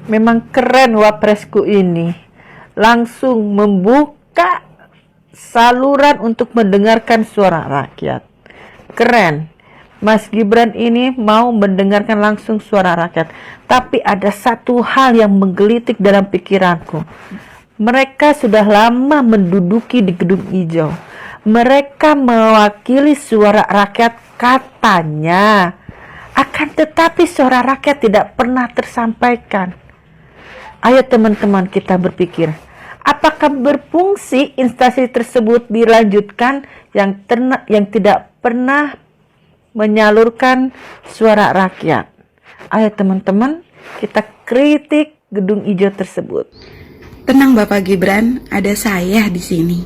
Memang keren wapresku ini. Langsung membuka saluran untuk mendengarkan suara rakyat. Keren. Mas Gibran ini mau mendengarkan langsung suara rakyat. Tapi ada satu hal yang menggelitik dalam pikiranku. Mereka sudah lama menduduki di Gedung Hijau. Mereka mewakili suara rakyat katanya. Akan tetapi suara rakyat tidak pernah tersampaikan. Ayo teman-teman kita berpikir, apakah berfungsi instansi tersebut dilanjutkan yang tidak pernah menyalurkan suara rakyat? Ayo teman-teman kita kritik Gedung Hijau tersebut. Tenang Bapak Gibran, ada saya di sini.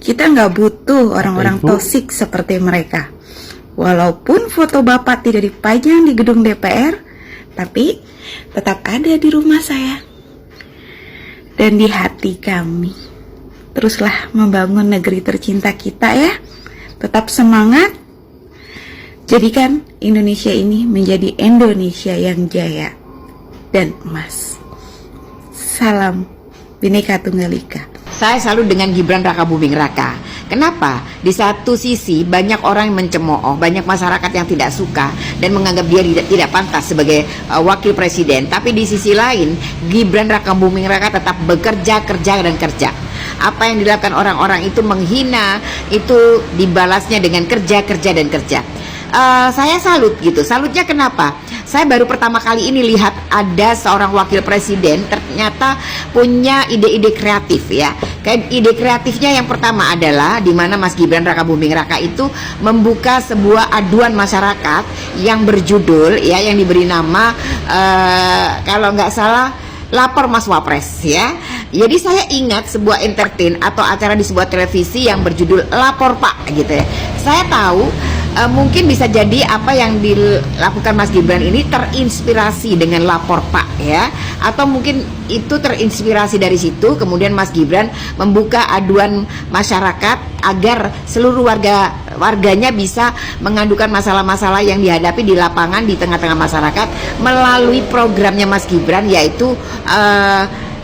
Kita nggak butuh orang-orang toksik seperti mereka. Walaupun foto Bapak tidak dipajang di gedung DPR, tapi tetap ada di rumah saya dan di hati kami. Teruslah membangun negeri tercinta kita ya. Tetap semangat. Jadikan Indonesia ini menjadi Indonesia yang jaya dan emas. Salam Bhinneka Tunggal Ika. Saya selalu dengan Gibran Rakabuming Raka. Kenapa? Di satu sisi banyak orang yang mencemooh, banyak masyarakat yang tidak suka dan menganggap dia tidak pantas sebagai wakil presiden. Tapi di sisi lain, Gibran Rakabuming Raka tetap bekerja, kerja dan kerja. Apa yang dilakukan orang-orang itu menghina, itu dibalasnya dengan kerja, kerja dan kerja. Saya salut gitu. Salutnya kenapa? Saya baru pertama kali ini lihat ada seorang wakil presiden ternyata punya ide-ide kreatif ya. Kayak ide kreatifnya yang pertama adalah di mana Mas Gibran Rakabuming Raka itu membuka sebuah aduan masyarakat yang berjudul ya, yang diberi nama kalau nggak salah Lapor Mas Wapres ya. Jadi saya ingat sebuah entertain atau acara di sebuah televisi yang berjudul Lapor Pak gitu ya. Saya tahu mungkin bisa jadi apa yang dilakukan Mas Gibran ini terinspirasi dengan Lapor Pak ya, atau mungkin itu terinspirasi dari situ. Kemudian Mas Gibran membuka aduan masyarakat agar seluruh warganya bisa mengadukan masalah-masalah yang dihadapi di lapangan di tengah-tengah masyarakat melalui programnya Mas Gibran, yaitu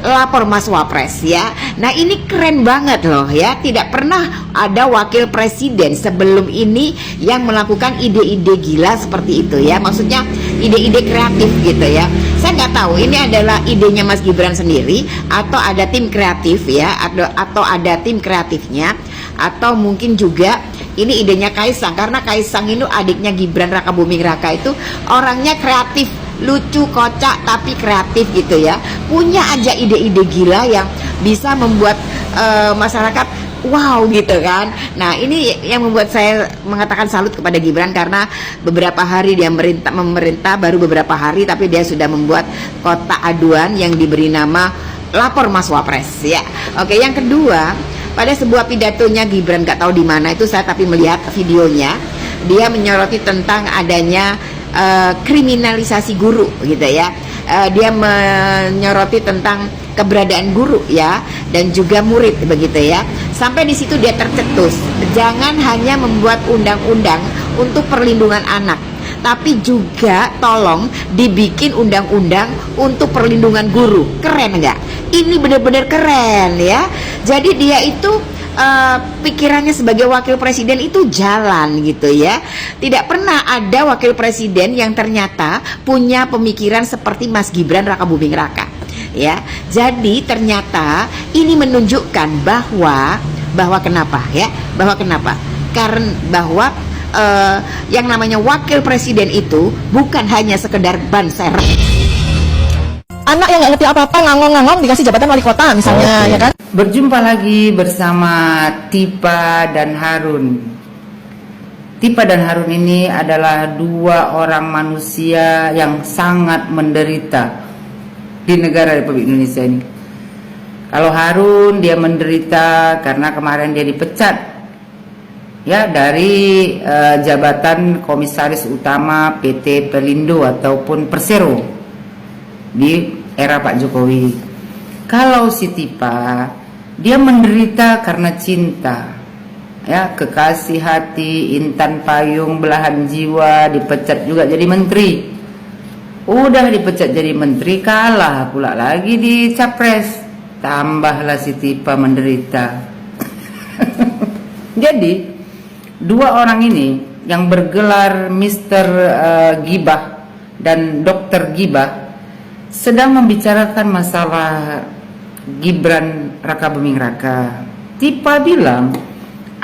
Lapor Mas Wapres ya. Nah ini keren banget loh ya. Tidak pernah ada wakil presiden sebelum ini yang melakukan ide-ide gila seperti itu ya. Maksudnya ide-ide kreatif gitu ya. Saya nggak tahu ini adalah idenya Mas Gibran sendiri atau ada tim kreatif ya, atau ada tim kreatifnya, atau mungkin juga ini idenya Kaisang, karena Kaisang itu adiknya Gibran Rakabuming Raka itu orangnya kreatif, lucu, kocak tapi kreatif gitu ya. Punya aja ide-ide gila yang bisa membuat masyarakat wow gitu kan. Nah ini yang membuat saya mengatakan salut kepada Gibran, karena beberapa hari dia memerintah baru beberapa hari tapi dia sudah membuat kotak aduan yang diberi nama Lapor Mas Wapres ya. Oke, yang kedua, pada sebuah pidatonya Gibran, gak tahu di mana itu saya tapi melihat videonya, dia menyoroti tentang adanya kriminalisasi guru gitu ya. Dia menyoroti tentang keberadaan guru ya dan juga murid begitu ya. Sampai di situ dia tercetus, jangan hanya membuat undang-undang untuk perlindungan anak, tapi juga tolong dibikin undang-undang untuk perlindungan guru. Keren nggak? Ini benar-benar keren ya. Jadi dia itu pikirannya sebagai wakil presiden itu jalan gitu ya. Tidak pernah ada wakil presiden yang ternyata punya pemikiran seperti Mas Gibran Rakabuming Raka ya. Jadi ternyata ini menunjukkan bahwa kenapa ya? Karena bahwa yang namanya wakil presiden itu bukan hanya sekedar ban serep. Anak yang nggak ngerti apa-apa ngangong-ngangong dikasih jabatan wali kota misalnya, ya kan? Berjumpa lagi bersama Tipa dan Harun. Tipa dan Harun ini adalah dua orang manusia yang sangat menderita di negara Republik Indonesia ini. Kalau Harun dia menderita karena kemarin dia dipecat ya dari jabatan Komisaris Utama PT Pelindo ataupun Persero di era Pak Jokowi. Kalau si Tipa dia menderita karena cinta ya, kekasih hati, intan payung, belahan jiwa, dipecat juga jadi menteri Udah dipecat jadi menteri, kalah pula lagi di capres. Tambahlah si Tipa menderita. Jadi dua orang ini yang bergelar Mister Gibah dan Dokter Gibah sedang membicarakan masalah Gibran Raka Buming Raka. Tipa bilang,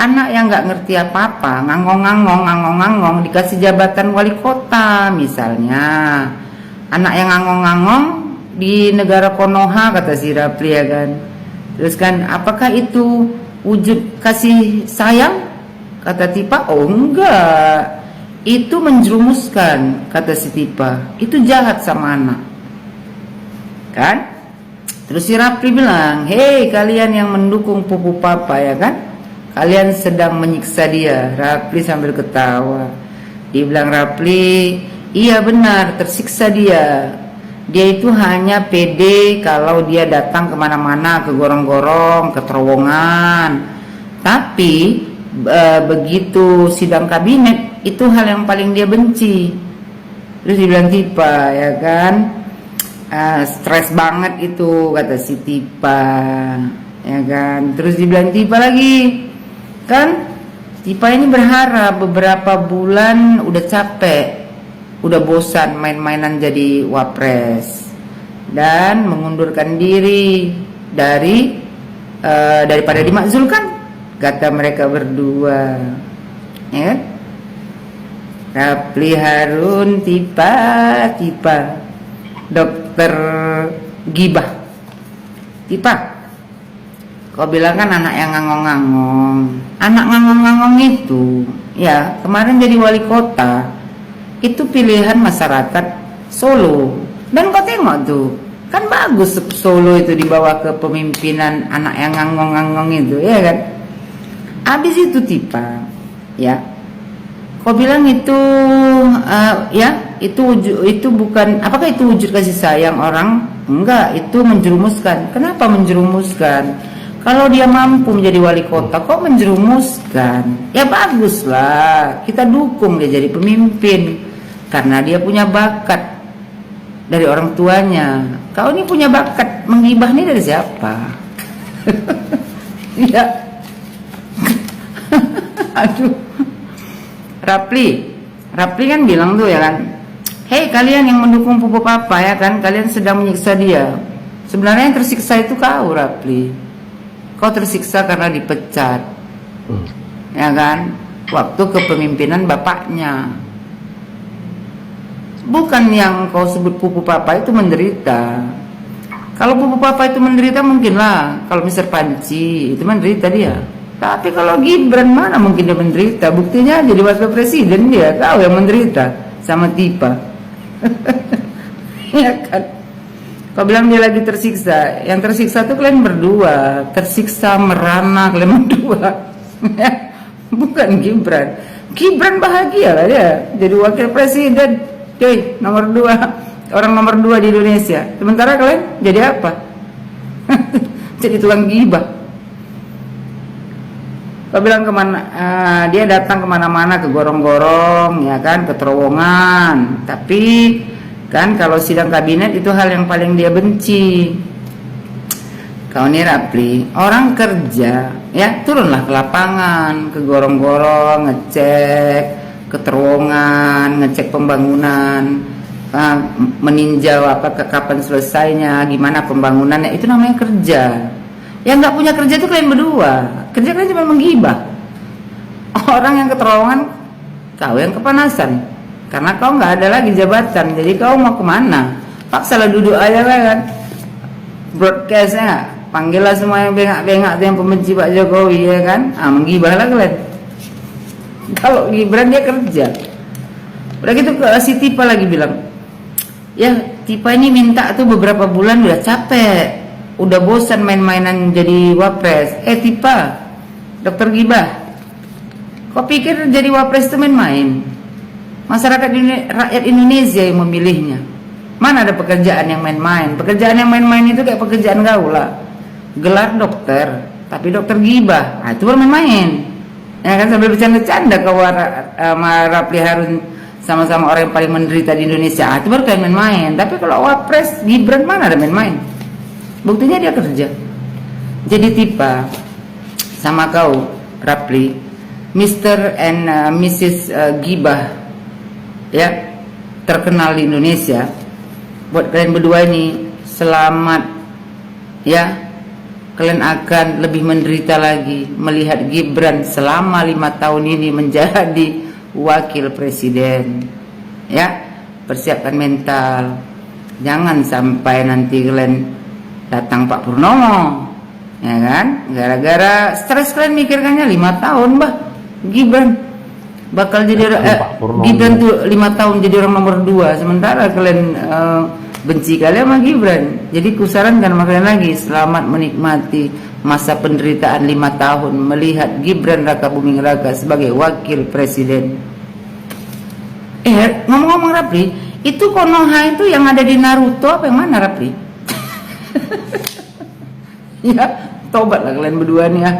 anak yang nggak ngerti apa-apa, ngangong-ngangong dikasih jabatan wali kota misalnya. Anak yang ngangong-ngangong di negara Konoha, kata si Rapli, ya kan. Terus kan, apakah itu wujud kasih sayang? Kata Tipa, oh enggak, itu menjerumuskan, kata si Tipa. Itu jahat sama anak, kan? Terus si Rapli bilang, hei kalian yang mendukung pupu papa, ya kan, kalian sedang menyiksa dia. Rapli sambil ketawa. Dia bilang, Rapli, iya benar, tersiksa dia. Dia itu hanya pede kalau dia datang kemana-mana, ke gorong-gorong, ke terowongan. Tapi begitu sidang kabinet, itu hal yang paling dia benci. Terus dia bilang, Tipa, ya kan, stres banget itu, kata si Tipa, ya kan. Terus dibilang Tipa lagi, kan Tipa ini berharap beberapa bulan udah capek, udah bosan main-mainan jadi wapres dan mengundurkan diri daripada dimakzulkan, kata mereka berdua, ya kan? Rapli Harun, Tipa, Dokter Gibah. Tipa, kau bilang kan anak yang ngangong-ngangong. Anak ngangong-ngangong itu, ya kemarin jadi wali kota, itu pilihan masyarakat Solo. Dan kau tengok tuh, kan bagus Solo itu dibawa ke pemimpinan anak yang ngangong-ngangong itu, ya kan. Habis itu Tipa, ya, kau bilang itu, ya, itu bukan, apakah itu wujud kasih sayang orang? Enggak, itu menjerumuskan. Kenapa menjerumuskan? Kalau dia mampu menjadi wali kota, kok menjerumuskan? Ya baguslah, kita dukung dia jadi pemimpin karena dia punya bakat dari orang tuanya. Kau ini punya bakat menggibah nih dari siapa? Ya. Aduh. Rapli kan bilang tuh, ya kan, hei kalian yang mendukung pupu papa, ya kan, kalian sedang menyiksa dia. Sebenarnya yang tersiksa itu kau, Rapli. Kau tersiksa karena dipecat, ya kan, waktu kepemimpinan bapaknya. Bukan yang kau sebut pupu papa itu menderita. Kalau pupu papa itu menderita mungkinlah, kalau Mr. Panci itu menderita dia. Tapi kalau Gibran mana mungkin dia menderita? Buktinya jadi wakil presiden dia, kau yang menderita sama Tipa. Ya kan? Kau bilang dia lagi tersiksa. Yang tersiksa itu kalian berdua, tersiksa merana kalian berdua. Bukan Gibran. Gibran bahagia lah ya, jadi wakil presiden, cuy, nomor 2, orang nomor 2 di Indonesia. Sementara kalian jadi apa? Jadi tukang gibah. Kau bilang kemana? Dia datang kemana-mana, ke gorong-gorong, ya kan, ke terowongan. Tapi kan kalau sidang kabinet itu hal yang paling dia benci. Kau nih Rapli, orang kerja, ya turunlah ke lapangan, ke gorong-gorong, ngecek, ke terowongan, ngecek pembangunan, meninjau kapan selesainya, gimana pembangunannya. Itu namanya kerja. Yang nggak punya kerja itu kalian berdua. Kerja kalian cuma menggibah. Orang yang ke terowongan, kau yang kepanasan. Karena kau nggak ada lagi jabatan. Jadi kau mau kemana? Paksalah duduk aja kan. Broadcastnya, panggillah semua yang bengak-bengak yang pembenci Pak Jokowi, ya kan. Menggibahlah kalian. Kalau Gibran dia kerja. Udah gitu si Tipa lagi bilang, ya Tipa ini minta tuh beberapa bulan udah capek. Udah bosan main-mainan jadi wapres. Tipa, Dokter Gibah, kau pikir jadi wapres itu main-main? Masyarakat rakyat Indonesia yang memilihnya. Mana ada pekerjaan yang main-main? Pekerjaan yang main-main itu kayak pekerjaan kau lah. Gelar dokter, tapi Dokter Gibah, itu baru main-main. Ya kan, sambil bercanda-canda kau sama Rapli Harun sama-sama orang yang paling menderita di Indonesia. Itu baru kalian main-main. Tapi kalau Wapres Gibran mana ada main-main? Buktinya dia kerja. Jadi tipe sama kau, Rapli, Mr. and Mrs. Gibah, ya, terkenal di Indonesia. Buat kalian berdua ini selamat, ya. Kalian akan lebih menderita lagi melihat Gibran selama 5 tahun ini menjadi wakil presiden. Ya, persiapkan mental. Jangan sampai nanti kalian datang Pak Purnomo, ya kan? Gara-gara stres kalian mikirkannya 5 tahun, bah. Gibran bakal jadi Gibran tuh 5 tahun jadi orang nomor 2, sementara kalian benci kalian sama Gibran. Jadi kusarankan kalian lagi selamat menikmati masa penderitaan 5 tahun melihat Gibran Raka Buming Raka sebagai wakil presiden. Ngomong-ngomong Rapli, itu Konoha itu yang ada di Naruto apa yang mana Rapli? Ya, tobatlah kalian berdua nih ya.